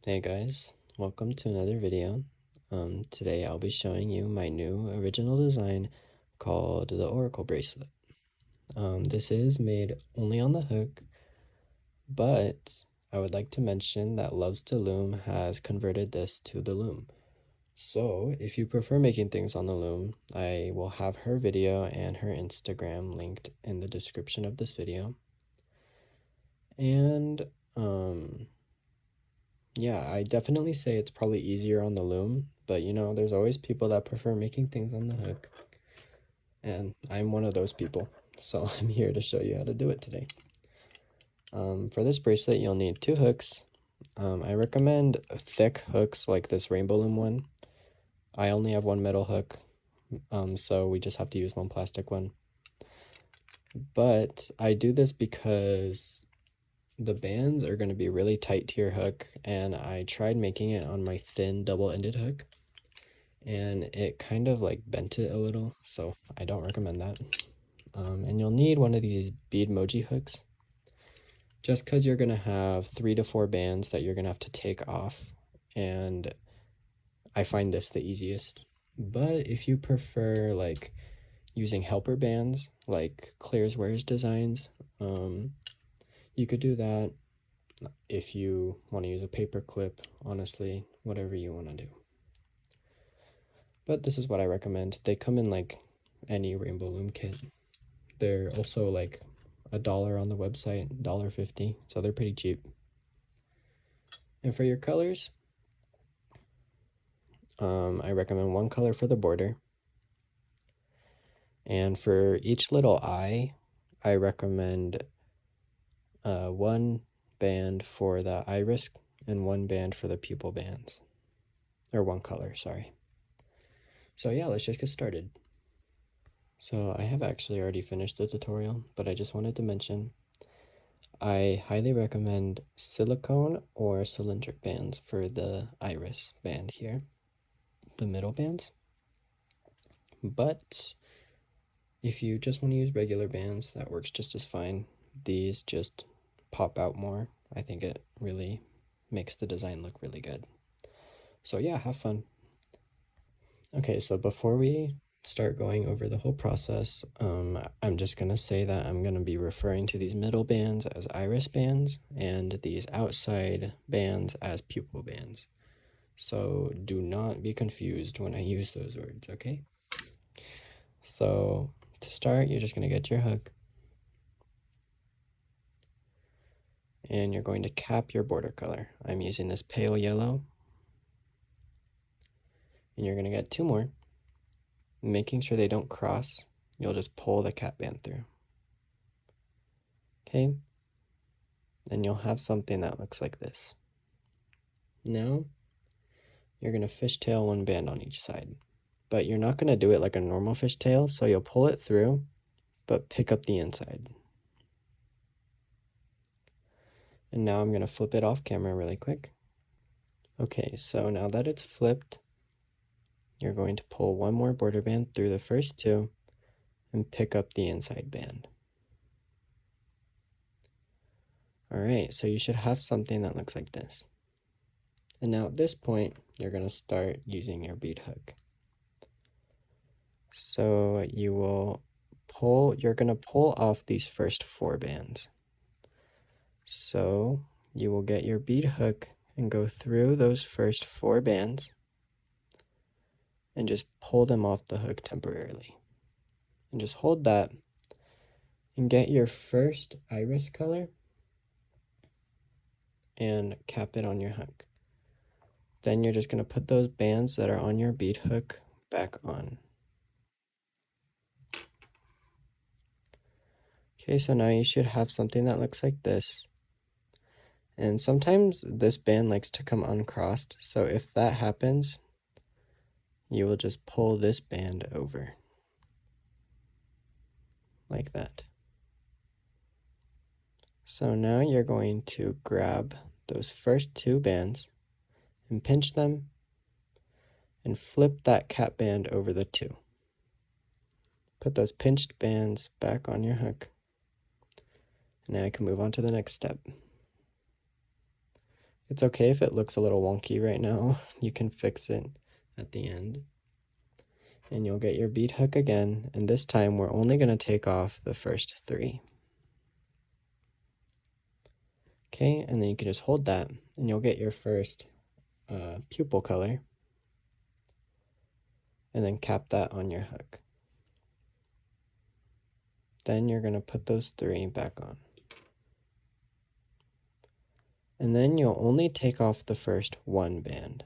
Hey guys, welcome to another video. Today I'll be showing you my new original design called the Oracle Bracelet. This is made only on the hook, but I would like to mention that Loves to Loom has converted this to the Loom. So if you prefer making things on the Loom, I will have her video and her Instagram linked in the description of this video. And yeah, I definitely say it's probably easier on the loom, but there's always people that prefer making things on the hook. And I'm one of those people, so I'm here to show you how to do it today. For this bracelet, you'll need 2 hooks. I recommend thick hooks like this rainbow loom one. I only have 1 metal hook, so we just have to use 1 plastic one. But I do this because the bands are going to be really tight to your hook, and I tried making it on my thin double-ended hook, and it kind of like bent it a little, so I don't recommend that. And you'll need one of these bead moji hooks, just because you're going to have 3 to 4 bands that you're going to have to take off, and I find this the easiest. But if you prefer like using helper bands like Claire's Wears designs, you could do that. If you want to use a paper clip, honestly, whatever you want to do. But this is what I recommend. They come in like any rainbow loom kit. They're also like $1 on the website, $1.50, so they're pretty cheap. And for your colors, I recommend 1 color for the border. And for each little eye, I recommend 1 band for the iris and 1 band for the pupil bands. Or 1 color, sorry. So yeah, let's just get started. So I have actually already finished the tutorial, but I just wanted to mention I highly recommend silicone or cylindric bands for the iris band here, the middle bands. But if you just want to use regular bands, that works just as fine. These just pop out more. I think it really makes the design look really good. So yeah, have fun. Okay, so before we start going over the whole process, I'm just going to say that I'm going to be referring to these middle bands as iris bands and these outside bands as pupil bands. So do not be confused when I use those words, okay? So to start, you're just going to get your hook and you're going to cap your border color. I'm using this pale yellow, and you're going to get 2 more. Making sure they don't cross, you'll just pull the cap band through. Okay, then you'll have something that looks like this. Now, you're going to fishtail 1 band on each side, but you're not going to do it like a normal fishtail, so you'll pull it through, but pick up the inside. And now I'm going to flip it off camera really quick. Okay, so now that it's flipped, you're going to pull 1 more border band through the first 2 and pick up the inside band. Alright, so you should have something that looks like this. And now at this point, you're going to start using your bead hook. So you're going to pull off these first 4 bands. So you will get your bead hook and go through those first 4 bands and just pull them off the hook temporarily. And just hold that and get your first iris color and cap it on your hook. Then you're just going to put those bands that are on your bead hook back on. Okay, so now you should have something that looks like this. And sometimes this band likes to come uncrossed, so if that happens, you will just pull this band over. Like that. So now you're going to grab those first 2 bands and pinch them and flip that cap band over the 2. Put those pinched bands back on your hook. Now I can move on to the next step. It's okay if it looks a little wonky right now. You can fix it at the end. And you'll get your bead hook again, and this time we're only going to take off the first 3. Okay, and then you can just hold that, and you'll get your first pupil color, and then cap that on your hook. Then you're going to put those 3 back on. And then you'll only take off the first 1 band.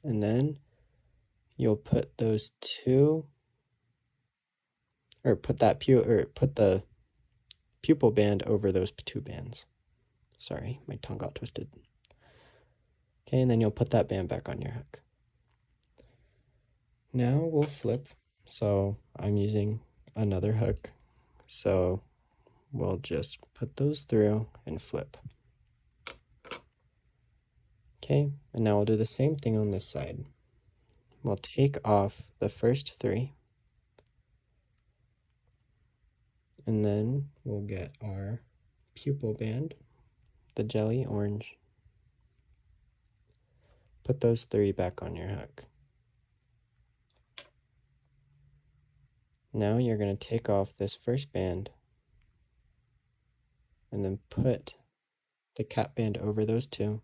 And then you'll put those 2, or put the pupil band over those 2 bands. Sorry, my tongue got twisted. Okay, and then you'll put that band back on your hook. Now we'll flip. So I'm using another hook. So we'll just put those through and flip. Okay, and now we'll do the same thing on this side. We'll take off the first 3. And then we'll get our pupil band, the jelly orange. Put those 3 back on your hook. Now you're going to take off this first band and then put the cap band over those 2,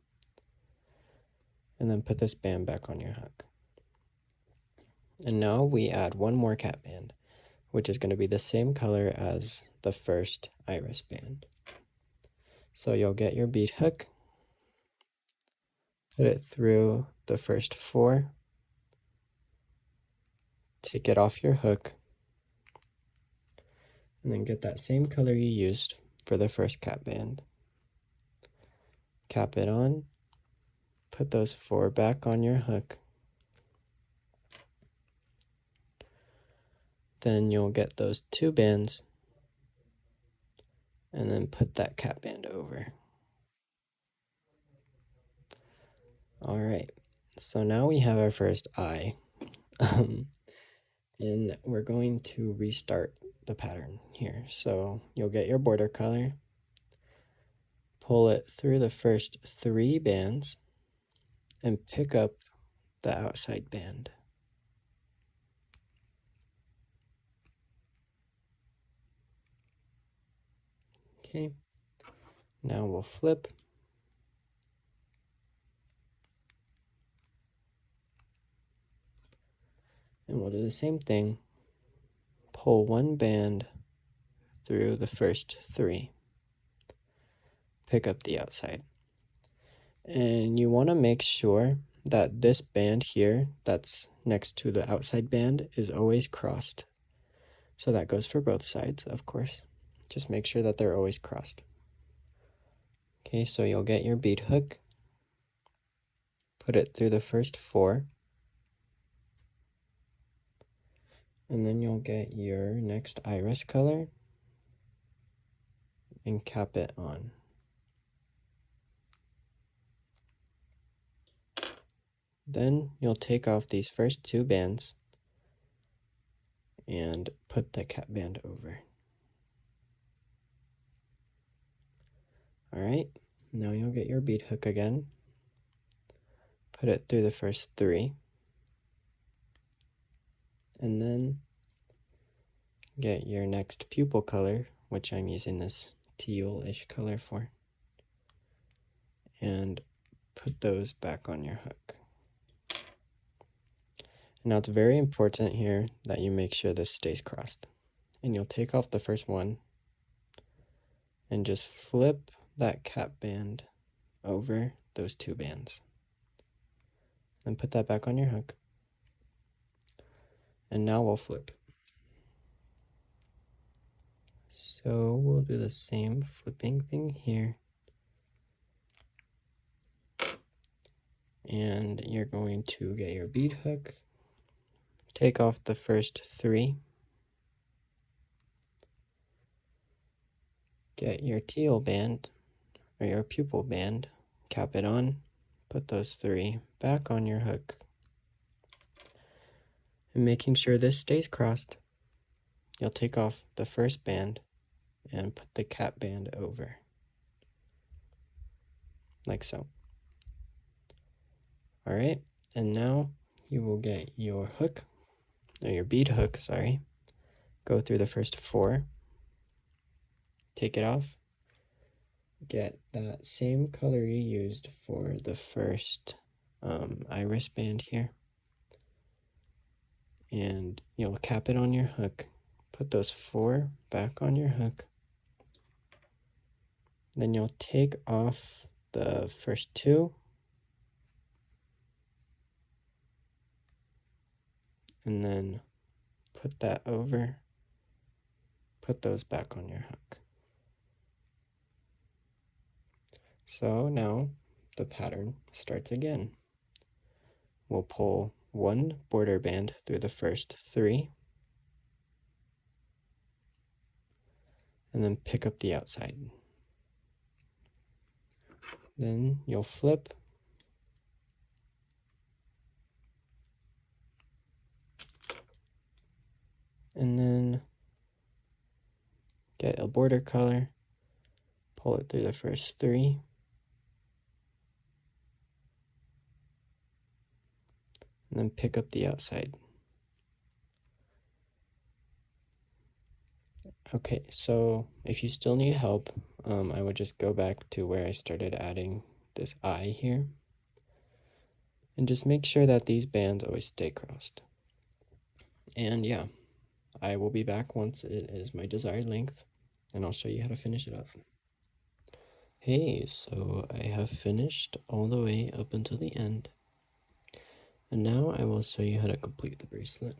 and then put this band back on your hook. And now we add 1 more cap band, which is going to be the same color as the first iris band. So you'll get your bead hook, put it through the first 4, take it off your hook, and then get that same color you used for the first cap band. Cap it on, put those 4 back on your hook. Then you'll get those 2 bands, and then put that cap band over. Alright, so now we have our first eye. And we're going to restart the pattern here. So you'll get your border color, pull it through the first 3 bands, and pick up the outside band. Okay, now we'll flip. And we'll do the same thing. Pull 1 band through the first 3. Pick up the outside. And you want to make sure that this band here that's next to the outside band is always crossed. So that goes for both sides, of course. Just make sure that they're always crossed. Okay, so you'll get your bead hook, put it through the first 4, and then you'll get your next iris color and cap it on. Then you'll take off these first 2 bands and put the cap band over. Alright, now you'll get your bead hook again, put it through the first 3, and then get your next pupil color, which I'm using this teal-ish color for, and put those back on your hook. Now it's very important here that you make sure this stays crossed. And you'll take off the first 1 and just flip that cap band over those 2 bands. Then put that back on your hook. And now we'll flip. So we'll do the same flipping thing here. And you're going to get your bead hook, take off the first 3, get your teal band, or your pupil band, cap it on, put those 3 back on your hook, and making sure this stays crossed, you'll take off the first band and put the cap band over, like so. All right, and now you will get your hook, or your bead hook, sorry. Go through the first 4, take it off, get that same color you used for the first iris band here, and you'll cap it on your hook, put those 4 back on your hook, then you'll take off the first 2, and then put that over, put those back on your hook. So now the pattern starts again. We'll pull 1 border band through the first 3, and then pick up the outside. Then you'll flip, and then get a border color, pull it through the first 3, and then pick up the outside. Okay, so if you still need help, I would just go back to where I started adding this eye here, and just make sure that these bands always stay crossed. And yeah, I will be back once it is my desired length, and I'll show you how to finish it up. Hey, so I have finished all the way up until the end, and now I will show you how to complete the bracelet.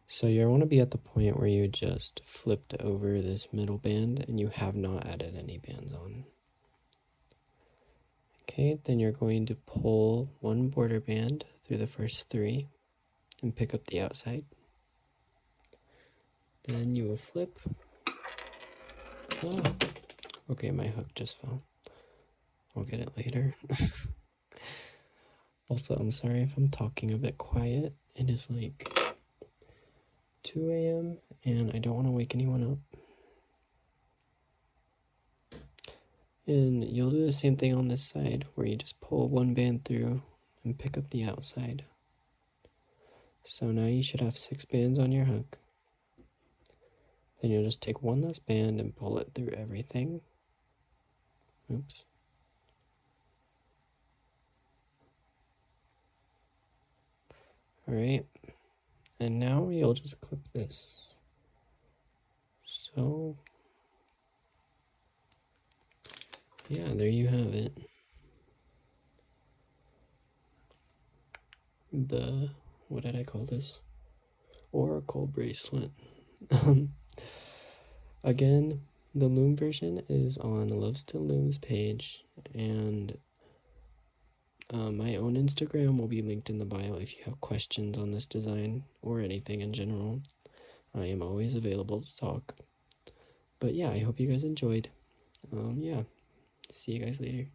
So you want to be at the point where you just flipped over this middle band and you have not added any bands on. Okay, then you're going to pull 1 border band through the first 3 and pick up the outside. Then you will flip. Oh, okay, my hook just fell. I'll get it later. Also, I'm sorry if I'm talking a bit quiet. It is like 2 a.m. and I don't want to wake anyone up. And you'll do the same thing on this side, where you just pull 1 band through and pick up the outside. So now you should have 6 bands on your hook. Then you'll just take 1 last band and pull it through everything. Oops. Alright, and now you'll just clip this. So, yeah, there you have it. What did I call this? Oracle bracelet. Again, the Loom version is on Love Still Loom's page, and my own Instagram will be linked in the bio if you have questions on this design or anything in general. I am always available to talk. But yeah, I hope you guys enjoyed. Yeah, see you guys later.